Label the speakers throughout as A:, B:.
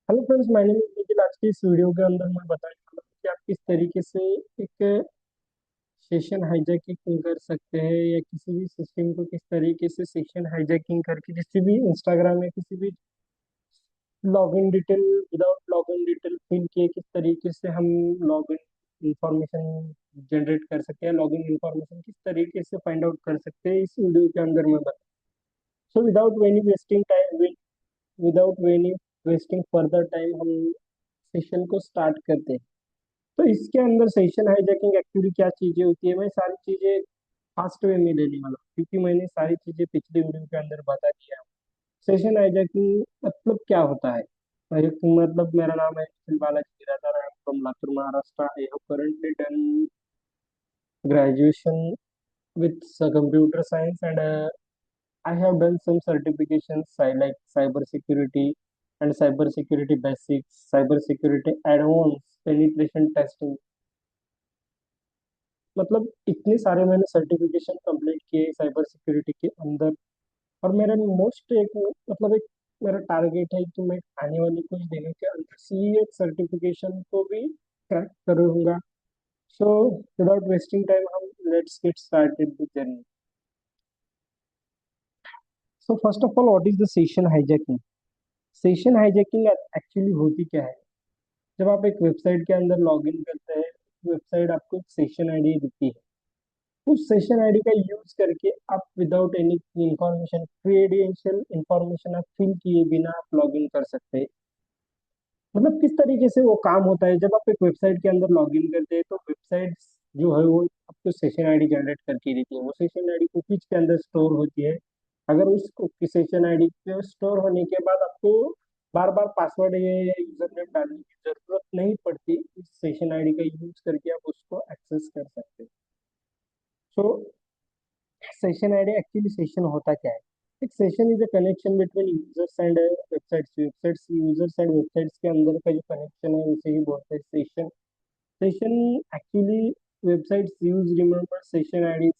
A: Hello friends, my name is Nikhil. आज की इस वीडियो के अंदर मैं बताने वाला हूँ कि आप किस तरीके से एक सेशन हाईजैकिंग कर सकते हैं या किसी भी सिस्टम को किस तरीके से सेशन हाईजैकिंग करके किसी भी इंस्टाग्राम या किसी भी login detail without login detail fill किए किस तरीके से हम लॉगिन इंफॉर्मेशन जनरेट कर सकते हैं, लॉगिन इंफॉर्मेशन किस तरीके से फाइंड आउट कर सकते हैं, इस वीडियो के अंदर मैं बता। So without any wasting time, without any wasting further time, हम सेशन को स्टार्ट करते हैं। तो इसके अंदर सेशन हाईजैकिंग एक्चुअली क्या चीजें होती है, मैं सारी चीजें फास्ट वे में लेने वाला हूँ क्योंकि मैंने सारी चीजें पिछले वीडियो के अंदर बता दिया है। सेशन हाईजैकिंग मतलब क्या होता है? एक मतलब मेरा नाम है Nikhil Balaji Giradhar, I am from Latur Maharashtra. I have currently done graduation with computer science, and I have done some certifications like cyber security and cyber security basics, cyber security advanced, penetration testing। मतलब इतने सारे मैंने सर्टिफिकेशन कंप्लीट किए cyber security के अंदर। और मेरा most एक मतलब एक मेरा टारगेट है कि मैं आने वाले कुछ दिनों के अंदर सीए सर्टिफिकेशन को भी क्रैक करूंगा। सो विदाउट वेस्टिंग टाइम, हम let's get started the journey. So first of all, what is the session hijacking? Session hijacking actually होती क्या है? जब आप एक वेबसाइट के अंदर लॉग इन करते हैं, वेबसाइट आपको एक सेशन आईडी देती है। उस सेशन आईडी का यूज करके आप without any information, credential information आप फिल किए बिना आप लॉग इन कर सकते हैं। मतलब किस तरीके से वो काम होता है, जब आप एक वेबसाइट के अंदर लॉग इन करते हैं तो वेबसाइट जो है वो आपको सेशन आईडी जनरेट करके देती है। वो सेशन आईडी कुकीज के अंदर स्टोर होती है। अगर उस सेशन आईडी के स्टोर होने के बाद आपको बार बार पासवर्ड या यूजर नेम डालने की जरूरत नहीं पड़ती। इस सेशन आईडी का यूज करके आप उसको एक्सेस कर सकते हैं। सो सेशन आईडी एक्चुअली सेशन होता क्या है? एक session is a connection between users and websites. Websites, users and websites के अंदर का जो कनेक्शन है उसे ही बोलते हैं session. Session actually websites use remember session ID.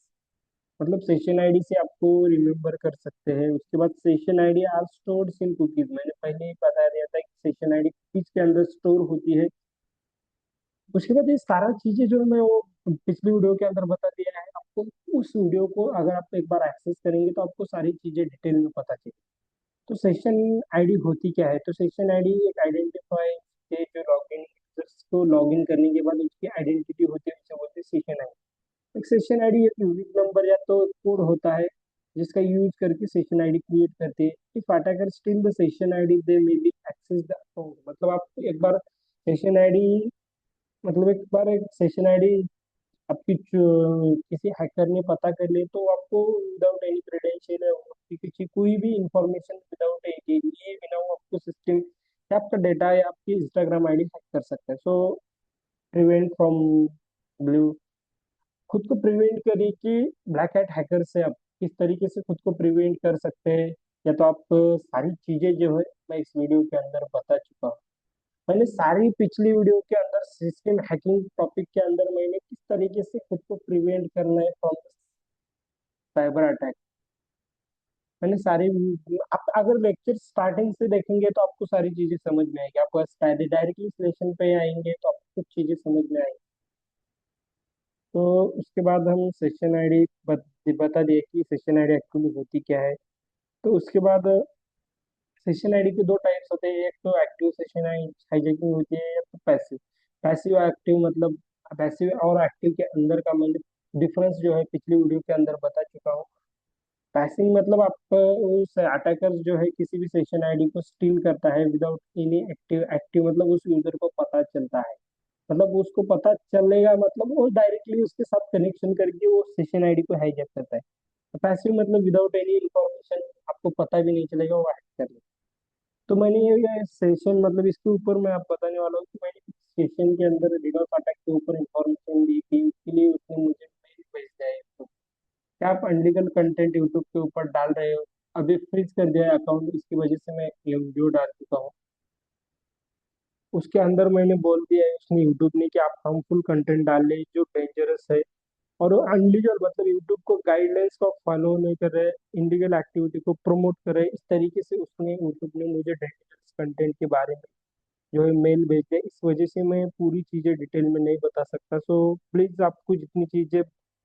A: मतलब सेशन आईडी से आपको रिमेम्बर कर सकते हैं। उसके बाद session ID are stored in cookies. मैंने पहले ही बता दिया था कि सेशन आईडी कुकीज के अंदर स्टोर होती है। उसके बाद ये सारा चीजें जो मैं वो पिछली वीडियो के अंदर बता दिया है आपको। उस वीडियो को अगर आप एक बार एक्सेस करेंगे तो आपको सारी चीजें डिटेल में पता चलेगी। तो सेशन आईडी होती क्या है? तो सेशन आईडी एक आइडेंटिफाई है जो लॉगिन यूजर्स को लॉगिन करने के बाद उसकी आइडेंटिटी होती है, उसे बोलते हैं सेशन आईडी। एक सेशन आईडी एक यूनिक नंबर या तो कोड होता है जिसका यूज करके सेशन आईडी क्रिएट करते हैं। If attacker steal the session ID, they may be access the account. मतलब आप एक बार सेशन आईडी, मतलब एक बार एक सेशन आईडी आपकी किसी हैकर ने पता कर ले तो आपको विदाउट एनी क्रेडेंशियल है आपकी किसी कोई भी इंफॉर्मेशन विदाउट लिए बिना वो आपको सिस्टम या आपका डेटा या आपकी इंस्टाग्राम आईडी हैक कर सकता है। सो प्रिवेंट फ्रॉम ब्लू, खुद को प्रिवेंट करिए कि ब्लैक हैट हैकर से आप किस तरीके से खुद को प्रिवेंट कर सकते हैं। या तो आप सारी चीजें जो है मैं इस वीडियो के अंदर बता चुका हूँ। मैंने सारी पिछली वीडियो के अंदर सिस्टम हैकिंग टॉपिक के अंदर मैंने किस तरीके से खुद को प्रिवेंट करना है फ्रॉम साइबर अटैक, मैंने सारी, आप अगर लेक्चर स्टार्टिंग से देखेंगे तो आपको सारी चीजें समझ में आएगी। आपको डायरेक्टली लेसन पे आएंगे तो आपको कुछ चीजें समझ में आएंगी। तो उसके बाद हम सेशन आईडी बता दिए कि सेशन आईडी एक्चुअली होती क्या है। तो उसके बाद सेशन आईडी के दो टाइप्स होते हैं। एक तो एक्टिव सेशन हाईजैकिंग होती है, या तो पैसिव। पैसिव एक्टिव मतलब पैसिव और एक्टिव के अंदर का मैंने डिफरेंस जो है पिछली वीडियो के अंदर बता चुका हूँ। पैसिंग मतलब आप उस अटैकर जो है किसी भी सेशन आईडी को स्टील करता है विदाउट एनी एक्टिव। एक्टिव मतलब उस यूजर को पता चलता है, मतलब उसको पता चलेगा, मतलब वो डायरेक्टली उसके साथ कनेक्शन करके वो सेशन आईडी को हाईजैक करता है। पैसिव मतलब विदाउट एनी इंफॉर्मेशन, आपको पता भी नहीं चलेगा वो हैक कर ले। तो मैंने ये सेशन मतलब इसके ऊपर मैं आप बताने वाला हूँ कि मैंने सेशन के अंदर डिडोस अटैक के ऊपर इंफॉर्मेशन दी थी, उसके लिए उसने मुझे मेल भेज दिया है। तो क्या आप अनलीगल कंटेंट यूट्यूब के ऊपर डाल रहे हो? अभी फ्रीज कर दिया है अकाउंट, इसकी वजह से मैं ये वीडियो डाल चुका हूँ। उसके अंदर मैंने बोल दिया है उसने, यूट्यूब ने, कि आप हार्मफुल कंटेंट डाल रहे जो डेंजरस है और अनलीगल, मतलब यूट्यूब को गाइडलाइंस को फॉलो नहीं कर रहे, इनलीगल एक्टिविटी को प्रमोट कर रहे। इस तरीके से उसने, यूट्यूब ने मुझे डेंजरस कंटेंट के बारे में जो है मेल भेजे, इस वजह से मैं पूरी चीज़ें डिटेल में नहीं बता सकता। सो प्लीज़ आपको जितनी चीज़ें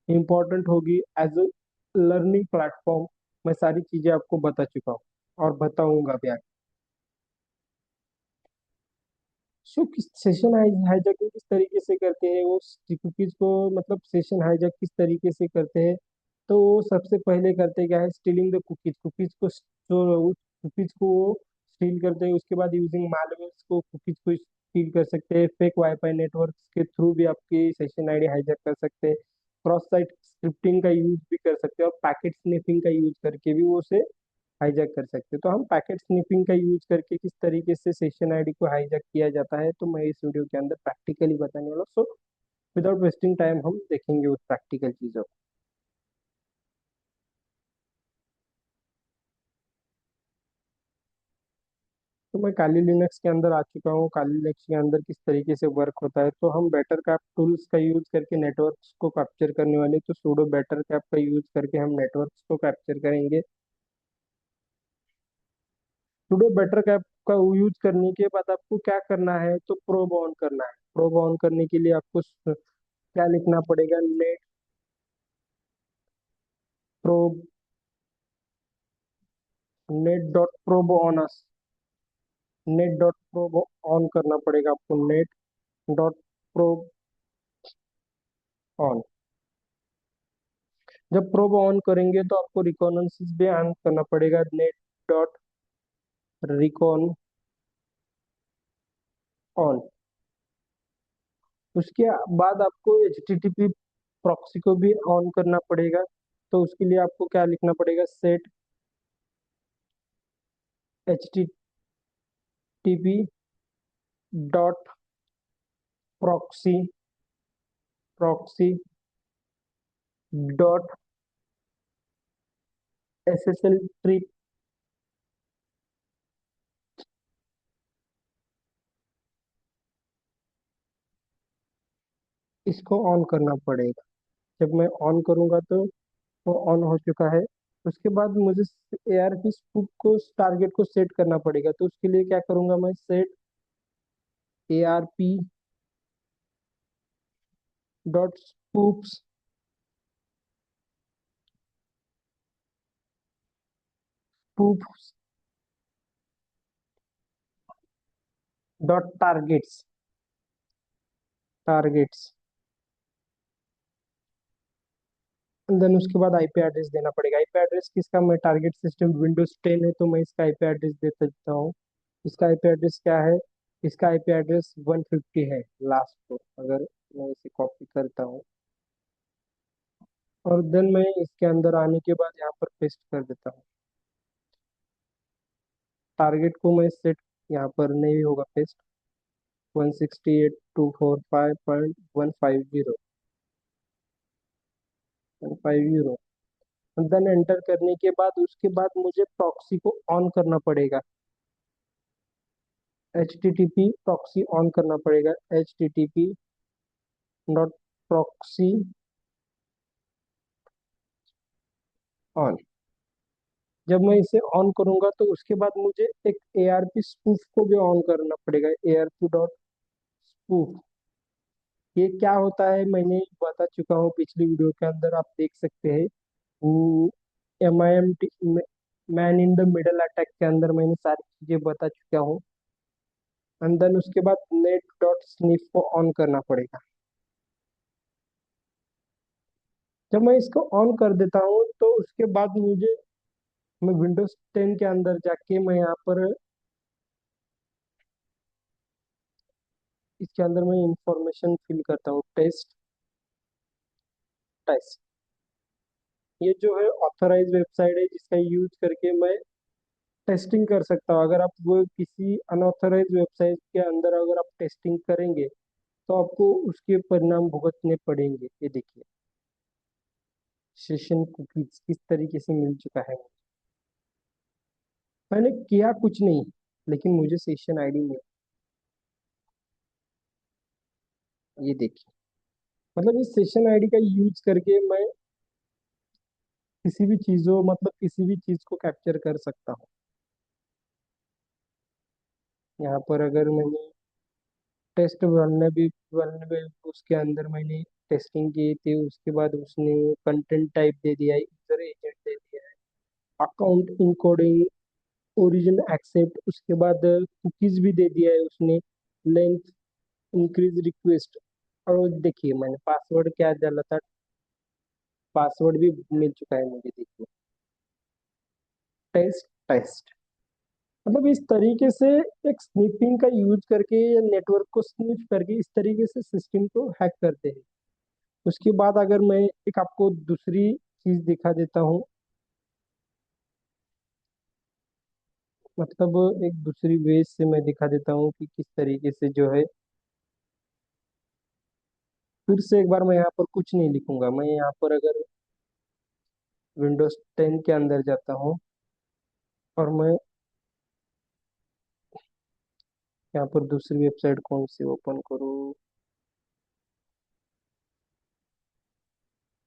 A: इम्पोर्टेंट होगी एज अ लर्निंग प्लेटफॉर्म, मैं सारी चीज़ें आपको बता चुका हूँ और बताऊंगा भी आगे। सो किस सेशन हाईजैकिंग किस तरीके से करते हैं वो, कुकीज को मतलब सेशन हाईजैक किस तरीके से करते हैं, तो वो सबसे पहले करते क्या है, स्टीलिंग द कुकीज, कुकीज को जो कुकीज को वो स्टील करते हैं। उसके बाद यूजिंग मालवेयर्स को कुकीज को स्टील कर सकते हैं, फेक वाईफाई नेटवर्क के थ्रू भी आपकी सेशन आईडी हाईजैक कर सकते हैं, क्रॉस साइट स्क्रिप्टिंग का यूज भी कर सकते हैं, और पैकेट स्निफिंग का यूज करके भी वो उसे हाईजैक कर सकते हैं। तो हम पैकेट स्निफिंग का यूज करके किस तरीके से सेशन आईडी को हाईजैक किया जाता है, तो मैं इस वीडियो के अंदर प्रैक्टिकली बताने वाला हूँ। सो विदाउट वेस्टिंग टाइम हम देखेंगे उस प्रैक्टिकल चीजों को। तो मैं काली लिनक्स के अंदर आ चुका हूँ। काली लिनक्स के अंदर किस तरीके से वर्क होता है, तो हम बेटर कैप टूल्स का यूज करके नेटवर्क्स को कैप्चर करने वाले, तो सूडो बेटर कैप का यूज करके हम नेटवर्क्स को कैप्चर करेंगे। सूडो बेटर कैप का यूज करने के बाद आपको क्या करना है, तो प्रोब ऑन करना है। प्रोब ऑन करने के लिए आपको क्या लिखना पड़ेगा, net probe, net dot probe on us, net dot probe on करना पड़ेगा आपको, नेट डॉट प्रोब ऑन। जब प्रोब ऑन करेंगे तो आपको रिकॉर्डेंस भी ऑन करना पड़ेगा, नेट डॉट रिकॉन ऑन। उसके बाद आपको H T T P proxy को भी ऑन करना पड़ेगा। तो उसके लिए आपको क्या लिखना पड़ेगा, set H T T P dot proxy, proxy dot S S L trip, इसको ऑन करना पड़ेगा। जब मैं ऑन करूंगा तो वो ऑन हो चुका है। उसके बाद मुझे ए आर पी स्पूफ को टारगेट को सेट करना पड़ेगा। तो उसके लिए क्या करूंगा, मैं set A R P dot spoofs, spoofs dot targets, targets. Then उसके बाद आईपी एड्रेस देना पड़ेगा। आईपी एड्रेस किसका, मैं टारगेट सिस्टम विंडोज 10 है तो मैं इसका आईपी एड्रेस दे सकता हूँ। इसका आईपी एड्रेस क्या है, इसका आईपी एड्रेस 150 है लास्ट को। अगर मैं इसे कॉपी करता हूँ और देन मैं इसके अंदर आने के बाद यहाँ पर पेस्ट कर देता हूँ, टारगेट को मैं सेट, यहाँ पर नहीं होगा पेस्ट, 168.245.150, 150। देन एंटर करने के बाद उसके बाद मुझे प्रॉक्सी को ऑन करना पड़ेगा, H T T P proxy on करना पड़ेगा, H T T P dot proxy on. जब मैं इसे ऑन करूंगा तो उसके बाद मुझे एक ए आर पी स्पूफ को भी ऑन करना पड़ेगा, ए आर पी डॉट स्पूफ। ये क्या होता है मैंने बता चुका हूँ पिछली वीडियो के अंदर, आप देख सकते हैं। M I M T, man in the middle attack के अंदर मैंने सारी चीजें बता चुका हूँ। एंड देन उसके बाद नेट डॉट स्निफ को ऑन करना पड़ेगा। जब मैं इसको ऑन कर देता हूँ तो उसके बाद मुझे, मैं विंडोज 10 के अंदर जाके मैं यहाँ पर इसके अंदर मैं इंफॉर्मेशन फिल करता हूँ, टेस्ट, टेस्ट। ये जो है ऑथराइज वेबसाइट है जिसका यूज करके मैं टेस्टिंग कर सकता हूँ। अगर आप वो किसी अनऑथराइज वेबसाइट के अंदर अगर आप टेस्टिंग करेंगे तो आपको उसके परिणाम भुगतने पड़ेंगे। ये देखिए, सेशन कुकीज किस तरीके से मिल चुका है। मैंने किया कुछ नहीं, लेकिन मुझे सेशन आईडी मिल, ये देखिए। मतलब इस सेशन आईडी का यूज करके मैं किसी भी चीजों, मतलब किसी भी चीज को कैप्चर कर सकता हूँ। यहाँ पर अगर मैंने टेस्ट वनरेबल उसके अंदर मैंने टेस्टिंग की थी। उसके बाद उसने कंटेंट टाइप दे दिया है, यूजर एजेंट दे दिया है, अकाउंट इनकोडिंग, ओरिजिन एक्सेप्ट, उसके बाद कुकीज भी दे दिया है उसने, लेंथ इंक्रीज रिक्वेस्ट। और देखिए मैंने पासवर्ड क्या डाला था, पासवर्ड भी मिल चुका है मुझे, देखिए टेस्ट टेस्ट। मतलब इस तरीके से एक स्निपिंग का यूज करके या नेटवर्क को स्निफ करके इस तरीके से सिस्टम को हैक करते हैं। उसके बाद अगर मैं एक आपको दूसरी चीज दिखा देता हूँ, मतलब एक दूसरी वे से मैं दिखा देता हूँ कि किस तरीके से जो है। फिर से एक बार मैं यहाँ पर कुछ नहीं लिखूंगा, मैं यहाँ पर अगर विंडोज 10 के अंदर जाता हूँ और मैं यहाँ पर दूसरी वेबसाइट कौन सी ओपन करूँ,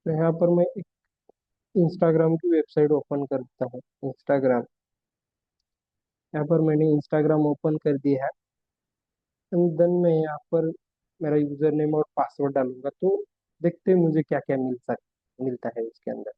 A: तो यहाँ पर मैं एक इंस्टाग्राम की वेबसाइट ओपन करता हूँ, इंस्टाग्राम। यहाँ पर मैंने इंस्टाग्राम ओपन कर दिया है। एंड देन मैं यहाँ पर मेरा यूजर नेम और पासवर्ड डालूंगा, तो देखते हैं मुझे क्या क्या मिलता है उसके अंदर।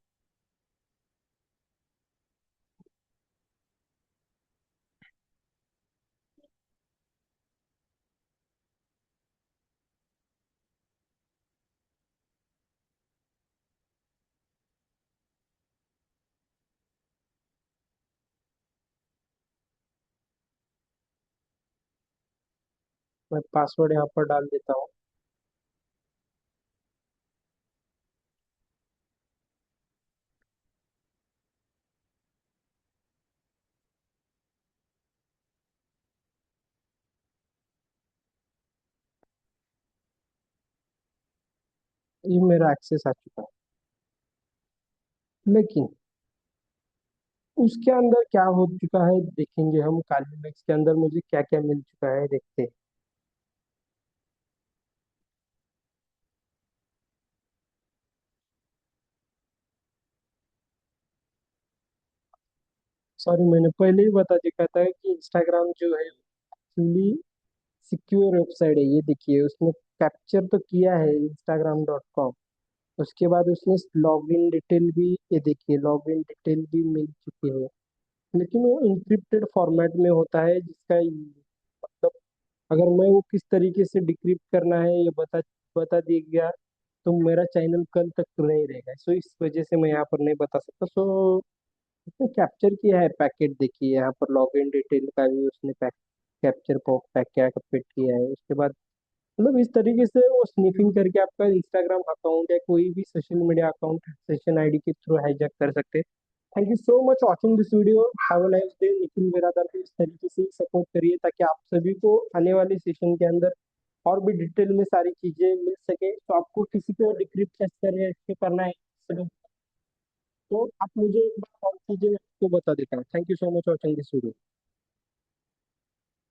A: मैं पासवर्ड यहाँ पर डाल देता हूँ। ये मेरा एक्सेस आ चुका है, लेकिन उसके अंदर क्या हो चुका है देखेंगे हम। काली मैक्स के अंदर मुझे क्या क्या मिल चुका है देखते हैं। सॉरी, मैंने पहले ही बता दिया था कि इंस्टाग्राम जो है एक्चुअली सिक्योर वेबसाइट है। ये देखिए उसने कैप्चर तो किया है instagram.com। उसके बाद उसने लॉगिन डिटेल भी, ये देखिए लॉगिन डिटेल भी मिल चुकी है, लेकिन वो इंक्रिप्टेड फॉर्मेट में होता है, जिसका मतलब अगर मैं वो किस तरीके से डिक्रिप्ट करना है ये बता दिया गया तो मेरा चैनल कल तक नहीं रहेगा। सो इस वजह से मैं यहाँ पर नहीं बता सकता। सो उसने कैप्चर किया है पैकेट, देखिए यहाँ पर लॉगिन डिटेल का भी उसने कैप्चर को पैकेट किया है। उसके बाद मतलब इस तरीके से वो स्निफिंग करके आपका इंस्टाग्राम अकाउंट या कोई भी social media account session ID के थ्रू हाईजैक कर सकते हैं। Thank you so much watching this video. Have a nice day. Nikhil बिरादर को इस तरीके से सपोर्ट करिए ताकि आप सभी को आने वाले सेशन के अंदर और भी डिटेल में सारी चीजें मिल सके। तो आपको किसी को डिक्रिप्ट कैसे करना है तो आप मुझे एक बार कॉल कीजिए, मैं आपको बता देता हूँ। Thank you so much watching this video.